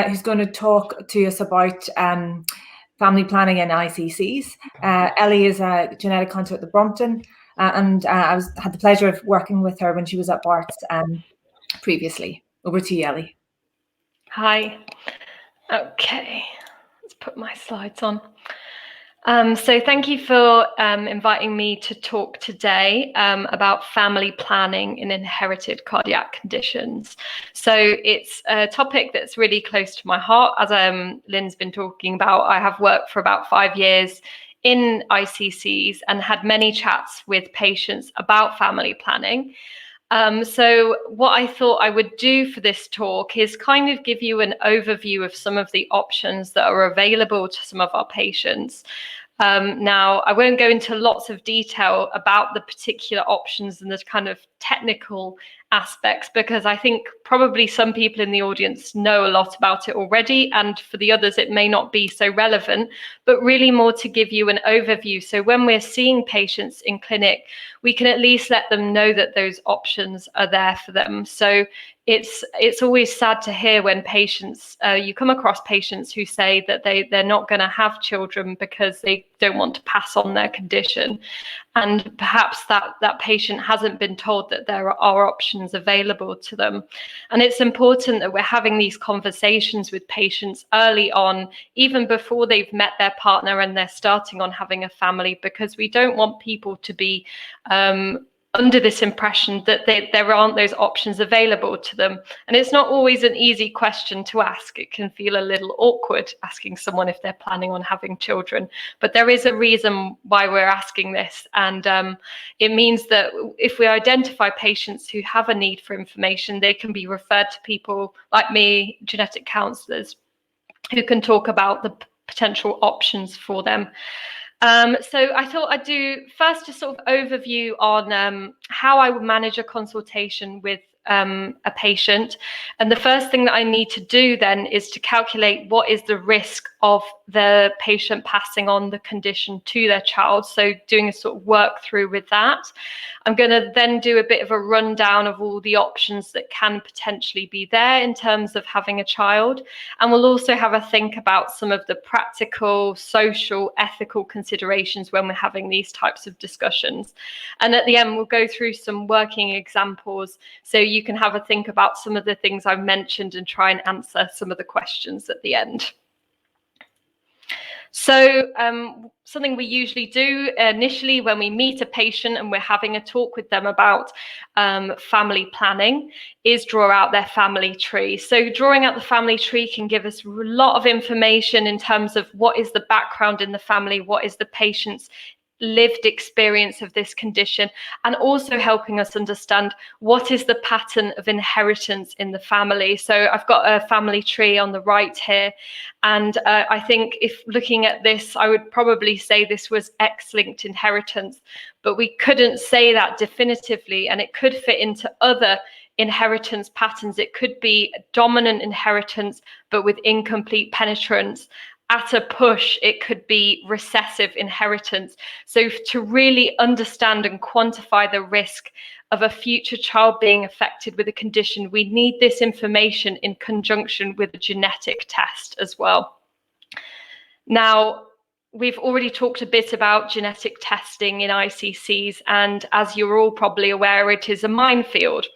who's going to talk to us about family planning in ICCs. Ellie is a genetic counselor at the Brompton, and I had the pleasure of working with her when she was at Bart's previously. Over to you, Ellie. Hi. Okay, let's put my slides on. So thank you for inviting me to talk today about family planning in inherited cardiac conditions. So it's a topic that's really close to my heart. As Lynne's been talking about, I have worked for about 5 years in ICCs and had many chats with patients about family planning. So what I thought I would do for this talk is kind of give you an overview of some of the options that are available to some of our patients. Now, I won't go into lots of detail about the particular options and the kind of technical aspects, because I think probably some people in the audience know a lot about it already, and for the others it may not be so relevant, but really more to give you an overview. So when we're seeing patients in clinic, we can at least let them know that those options are there for them. So it's always sad to hear when patients, you come across patients who say that they're not going to have children because they don't want to pass on their condition. And perhaps that patient hasn't been told that there are options available to them. And it's important that we're having these conversations with patients early on, even before they've met their partner and they're starting on having a family, because we don't want people to be under this impression that there aren't those options available to them. And it's not always an easy question to ask. It can feel a little awkward asking someone if they're planning on having children, but there is a reason why we're asking this. And it means that if we identify patients who have a need for information, they can be referred to people like me, genetic counsellors, who can talk about the potential options for them. So I thought I'd do first a sort of overview on how I would manage a consultation with a patient. And the first thing that I need to do then is to calculate what is the risk of the patient passing on the condition to their child. So doing a sort of work through with that. I'm going to then do a bit of a rundown of all the options that can potentially be there in terms of having a child. And we'll also have a think about some of the practical, social, ethical considerations when we're having these types of discussions. And at the end, we'll go through some working examples so you can have a think about some of the things I've mentioned and try and answer some of the questions at the end. So something we usually do initially when we meet a patient and we're having a talk with them about family planning is draw out their family tree. So drawing out the family tree can give us a lot of information in terms of what is the background in the family, what is the patient's lived experience of this condition, and also helping us understand what is the pattern of inheritance in the family. So I've got a family tree on the right here, and I think if looking at this, I would probably say this was X-linked inheritance, but we couldn't say that definitively, and it could fit into other inheritance patterns. It could be dominant inheritance, but with incomplete penetrance. At a push, it could be recessive inheritance. So to really understand and quantify the risk of a future child being affected with a condition, we need this information in conjunction with a genetic test as well. Now, we've already talked a bit about genetic testing in ICCs, and as you're all probably aware, it is a minefield.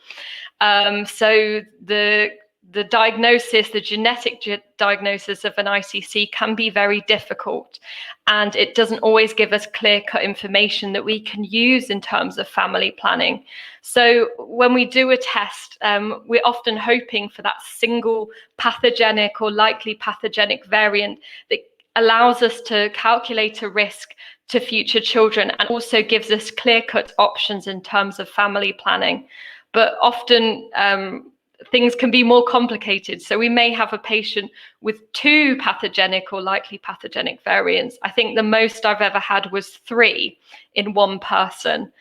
So the diagnosis, the genetic diagnosis of an ICC can be very difficult, and it doesn't always give us clear-cut information that we can use in terms of family planning. So when we do a test, we're often hoping for that single pathogenic or likely pathogenic variant that allows us to calculate a risk to future children and also gives us clear-cut options in terms of family planning. But often, things can be more complicated. So we may have a patient with 2 pathogenic or likely pathogenic variants. I think the most I've ever had was 3 in one person.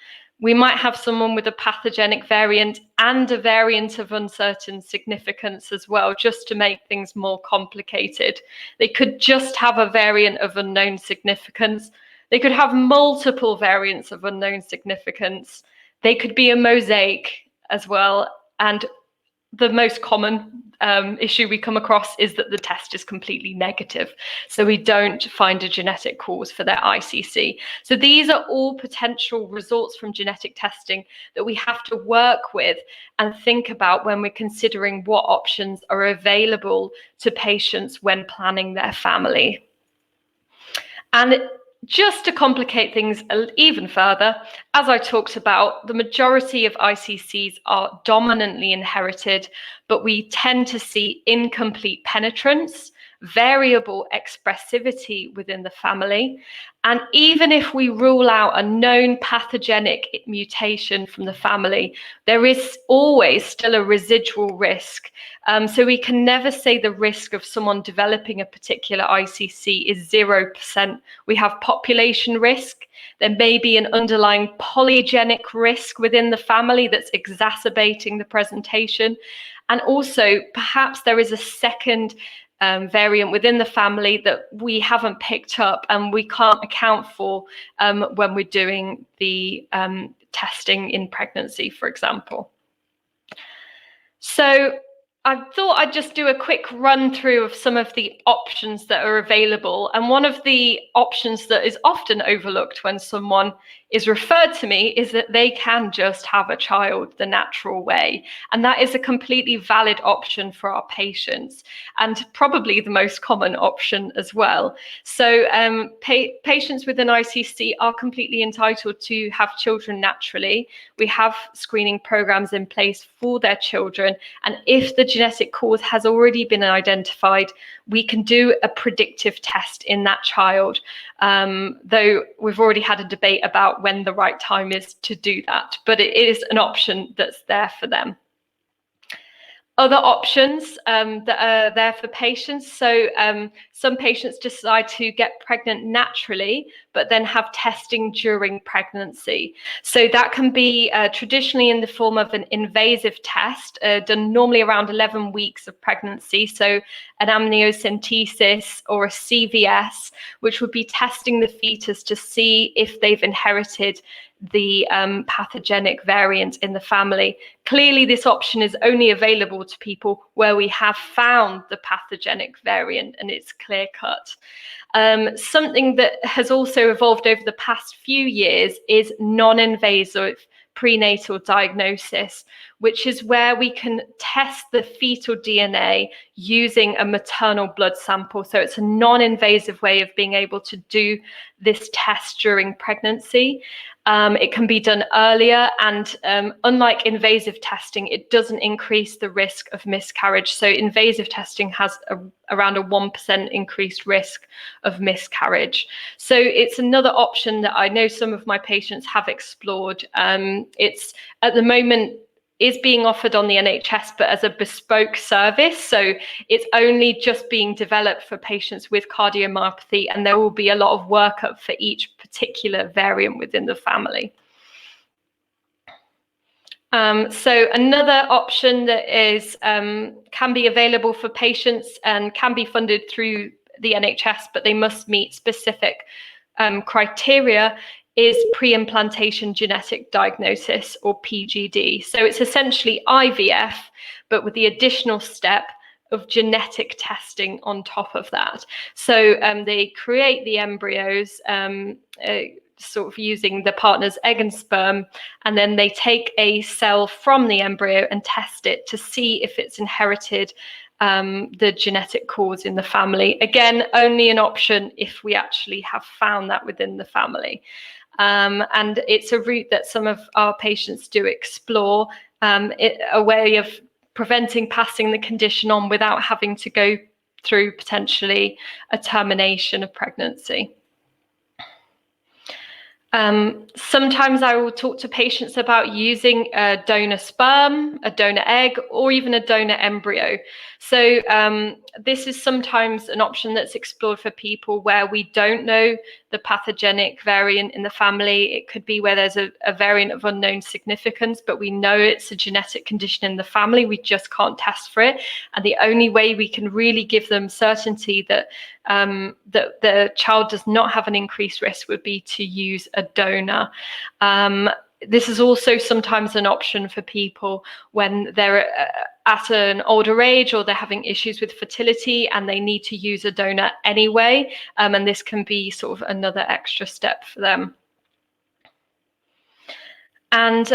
We might have someone with a pathogenic variant and a variant of uncertain significance as well, just to make things more complicated. They could just have a variant of unknown significance. They could have multiple variants of unknown significance. They could be a mosaic as well. And the most common issue we come across is that the test is completely negative. So we don't find a genetic cause for their ICC. So these are all potential results from genetic testing that we have to work with and think about when we're considering what options are available to patients when planning their family. And just to complicate things even further, as I talked about, the majority of ICCs are dominantly inherited, but we tend to see incomplete penetrance, variable expressivity within the family. And even if we rule out a known pathogenic mutation from the family, there is always still a residual risk. So we can never say the risk of someone developing a particular ICC is 0%. We have population risk. There may be an underlying polygenic risk within the family that's exacerbating the presentation. And also, perhaps there is a second variant within the family that we haven't picked up and we can't account for when we're doing the testing in pregnancy, for example. So I thought I'd just do a quick run through of some of the options that are available. And one of the options that is often overlooked when someone is referred to me is that they can just have a child the natural way. And that is a completely valid option for our patients and probably the most common option as well. So patients with an ICC are completely entitled to have children naturally. We have screening programs in place for their children. And if the genetic cause has already been identified, we can do a predictive test in that child, though we've already had a debate about when the right time is to do that, but it is an option that's there for them. Other options that are there for patients. So some patients decide to get pregnant naturally, but then have testing during pregnancy. So that can be traditionally in the form of an invasive test done normally around 11 weeks of pregnancy. So an amniocentesis or a CVS, which would be testing the fetus to see if they've inherited the pathogenic variant in the family. Clearly, this option is only available to people where we have found the pathogenic variant and it's clear cut. Something that has also evolved over the past few years is non-invasive prenatal diagnosis, which is where we can test the fetal DNA using a maternal blood sample. So it's a non-invasive way of being able to do this test during pregnancy. It can be done earlier, and unlike invasive testing, it doesn't increase the risk of miscarriage. So invasive testing has around a 1% increased risk of miscarriage. So it's another option that I know some of my patients have explored. It's at the moment is being offered on the NHS, but as a bespoke service. So it's only just being developed for patients with cardiomyopathy, and there will be a lot of workup for each particular variant within the family. So another option that is can be available for patients and can be funded through the NHS, but they must meet specific criteria, is pre-implantation genetic diagnosis, or PGD. So it's essentially IVF, but with the additional step of genetic testing on top of that. So they create the embryos sort of using the partner's egg and sperm, and then they take a cell from the embryo and test it to see if it's inherited the genetic cause in the family. Again, only an option if we actually have found that within the family. And it's a route that some of our patients do explore, a way of preventing passing the condition on without having to go through potentially a termination of pregnancy. Sometimes I will talk to patients about using a donor sperm, a donor egg, or even a donor embryo. So this is sometimes an option that's explored for people where we don't know the pathogenic variant in the family. It could be where there's a variant of unknown significance, but we know it's a genetic condition in the family. We just can't test for it. And the only way we can really give them certainty that that the child does not have an increased risk would be to use a donor. This is also sometimes an option for people when they're at an older age, or they're having issues with fertility and they need to use a donor anyway. And this can be sort of another extra step for them. And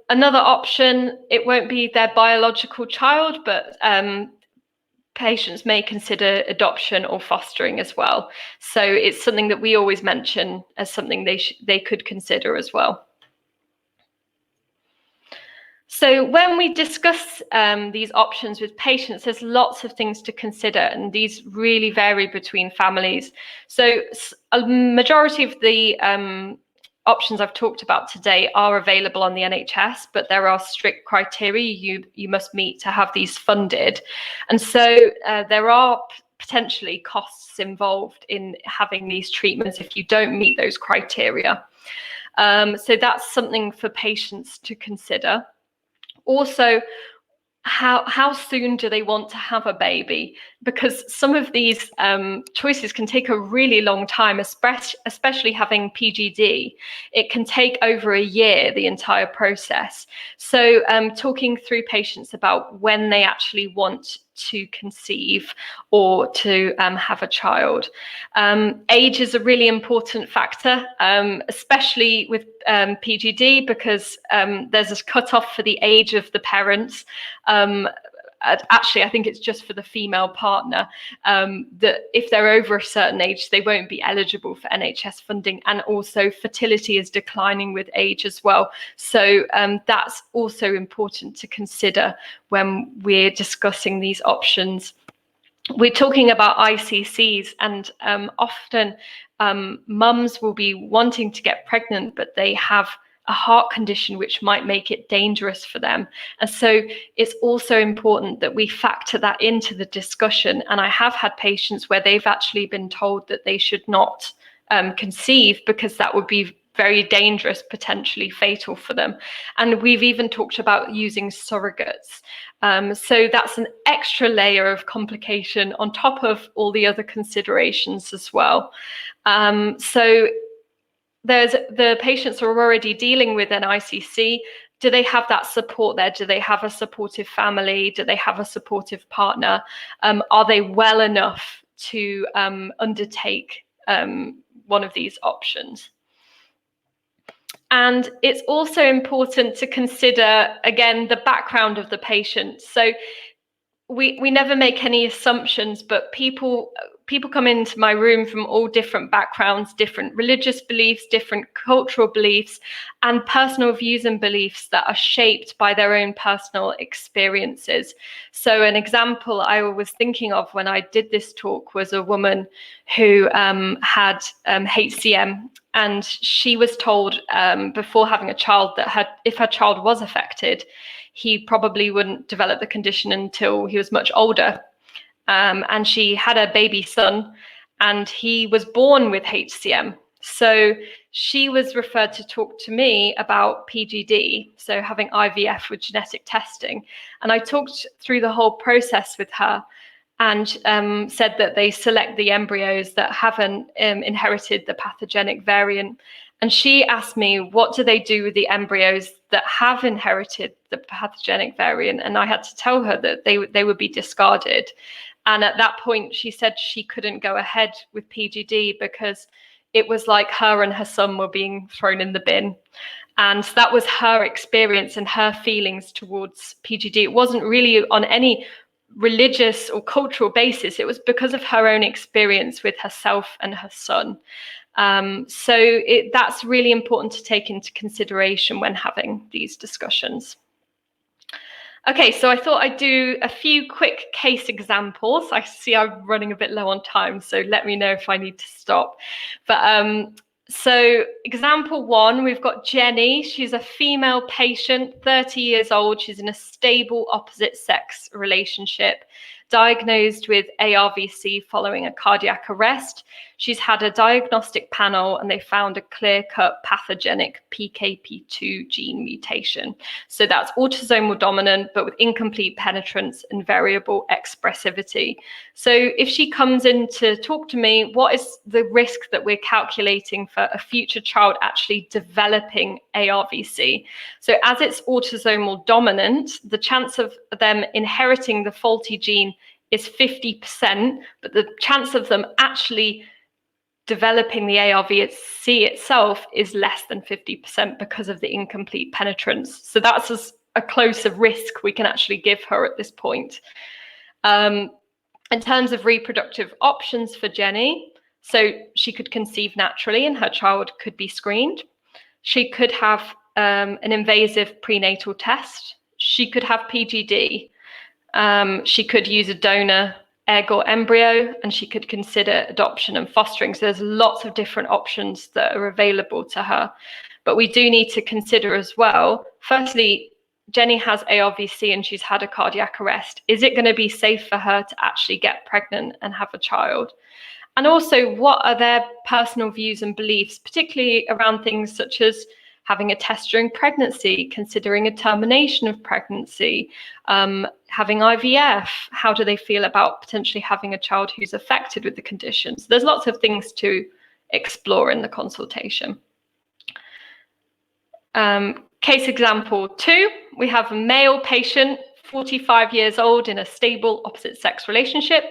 another option, it won't be their biological child, but patients may consider adoption or fostering as well. So it's something that we always mention as something they could consider as well. So when we discuss these options with patients, there's lots of things to consider, and these really vary between families. So a majority of the options I've talked about today are available on the NHS, but there are strict criteria you must meet to have these funded. And so there are potentially costs involved in having these treatments if you don't meet those criteria. So that's something for patients to consider. Also, how soon do they want to have a baby? Because some of these choices can take a really long time, especially having PGD. It can take over a year, the entire process. So talking through patients about when they actually want to conceive or to have a child. Age is a really important factor, especially with PGD, because there's a cutoff for the age of the parents. Actually, I think it's just for the female partner, that if they're over a certain age, they won't be eligible for NHS funding. And also fertility is declining with age as well. So that's also important to consider when we're discussing these options. We're talking about ICCs, and often mums will be wanting to get pregnant, but they have a heart condition which might make it dangerous for them. And so it's also important that we factor that into the discussion. And I have had patients where they've actually been told that they should not conceive because that would be very dangerous, potentially fatal for them. And we've even talked about using surrogates. So that's an extra layer of complication on top of all the other considerations as well. So the patients are already dealing with an ICC. Do they have that support there? Do they have a supportive family? Do they have a supportive partner? Are they well enough to undertake one of these options? And it's also important to consider, again, the background of the patient. So we never make any assumptions, but people come into my room from all different backgrounds, different religious beliefs, different cultural beliefs, and personal views and beliefs that are shaped by their own personal experiences. So an example I was thinking of when I did this talk was a woman who had HCM, and she was told before having a child that if her child was affected, he probably wouldn't develop the condition until he was much older. And she had a baby son, and he was born with HCM. So she was referred to talk to me about PGD, so having IVF with genetic testing. And I talked through the whole process with her, and said that they select the embryos that haven't inherited the pathogenic variant. And she asked me, what do they do with the embryos that have inherited the pathogenic variant? And I had to tell her that they would be discarded. And at that point, she said she couldn't go ahead with PGD because it was like her and her son were being thrown in the bin. And that was her experience and her feelings towards PGD. It wasn't really on any religious or cultural basis. It was because of her own experience with herself and her son. So that's really important to take into consideration when having these discussions. Okay, so I thought I'd do a few quick case examples. I see I'm running a bit low on time, so let me know if I need to stop. But so example one, we've got Jenny. She's a female patient, 30 years old. She's in a stable opposite sex relationship. diagnosed with ARVC following a cardiac arrest. She's had a diagnostic panel and they found a clear-cut pathogenic PKP2 gene mutation. So that's autosomal dominant, but with incomplete penetrance and variable expressivity. So if she comes in to talk to me, what is the risk that we're calculating for a future child actually developing ARVC? So as it's autosomal dominant, the chance of them inheriting the faulty gene is 50%, but the chance of them actually developing the ARVC itself is less than 50% because of the incomplete penetrance. So that's a closer risk we can actually give her at this point. In terms of reproductive options for Jenny, so she could conceive naturally and her child could be screened. She could have an invasive prenatal test. She could have PGD. She could use a donor egg or embryo, and she could consider adoption and fostering. So there's lots of different options that are available to her. But we do need to consider as well, firstly, Jenny has ARVC and she's had a cardiac arrest. Is it going to be safe for her to actually get pregnant and have a child? And also, what are their personal views and beliefs, particularly around things such as having a test during pregnancy, considering a termination of pregnancy, having IVF? How do they feel about potentially having a child who's affected with the conditions? There's lots of things to explore in the consultation. Case example 2, we have a male patient, 45 years old, in a stable opposite-sex relationship.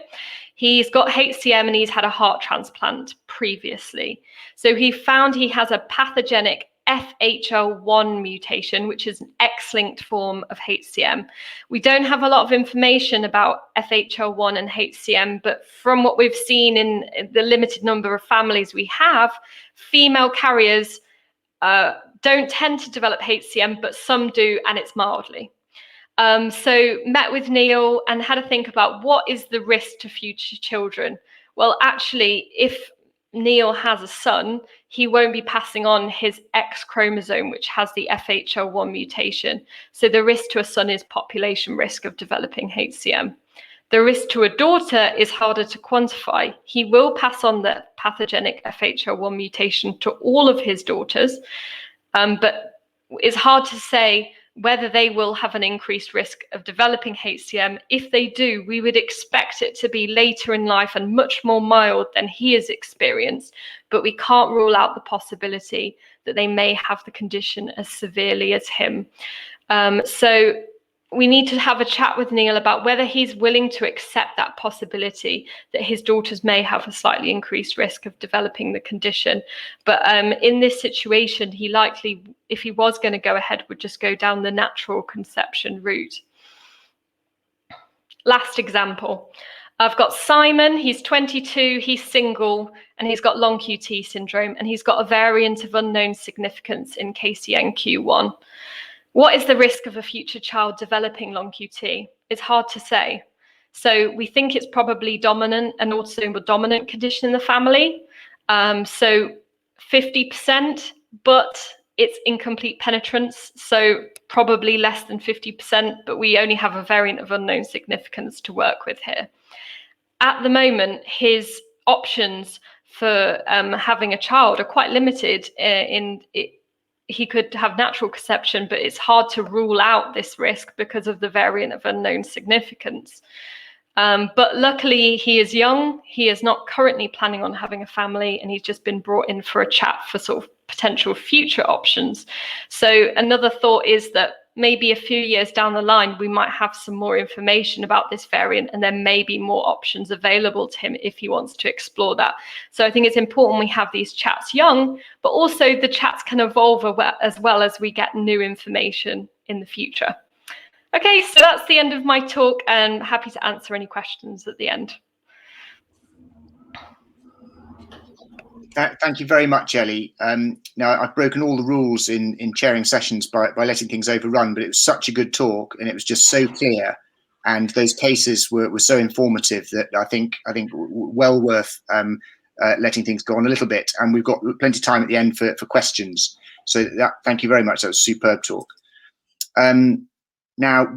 He's got HCM and he's had a heart transplant previously. So he found he has a pathogenic FHL1 mutation, which is an X-linked form of HCM. We don't have a lot of information about FHL1 and HCM, but from what we've seen in the limited number of families we have, female carriers don't tend to develop HCM, but some do, and it's mildly. So met with Neal and had to think about what is the risk to future children. Well, actually, if Neal has a son, he won't be passing on his X chromosome, which has the FHL1 mutation. So the risk to a son is population risk of developing HCM. The risk to a daughter is harder to quantify. He will pass on the pathogenic FHL1 mutation to all of his daughters, but it's hard to say whether they will have an increased risk of developing HCM. If they do, we would expect it to be later in life and much more mild than he has experienced, but we can't rule out the possibility that they may have the condition as severely as him. So we need to have a chat with Neal about whether he's willing to accept that possibility that his daughters may have a slightly increased risk of developing the condition. But in this situation, he likely, if he was going to go ahead, would just go down the natural conception route. Last example. I've got Simon, he's 22, he's single, and he's got long QT syndrome, and he's got a variant of unknown significance in KCNQ1. What is the risk of a future child developing long QT? It's hard to say. So we think it's probably dominant and autosomal dominant condition in the family. So 50%, but it's incomplete penetrance. So probably less than 50%, but we only have a variant of unknown significance to work with here. At the moment, his options for having a child are quite limited he could have natural conception, but it's hard to rule out this risk because of the variant of unknown significance. But luckily, he is young. He is not currently planning on having a family, and he's just been brought in for a chat for sort of potential future options. So another thought is that maybe a few years down the line, we might have some more information about this variant, and there may be more options available to him if he wants to explore that. So I think it's important we have these chats young, but also the chats can evolve as well as we get new information in the future. Okay, so that's the end of my talk, and happy to answer any questions at the end. Thank you very much, Ellie. Now, I've broken all the rules in chairing sessions by letting things overrun, but it was such a good talk and it was just so clear. And those cases were so informative that I think well worth letting things go on a little bit. And we've got plenty of time at the end for questions. So thank you very much. That was a superb talk. Now,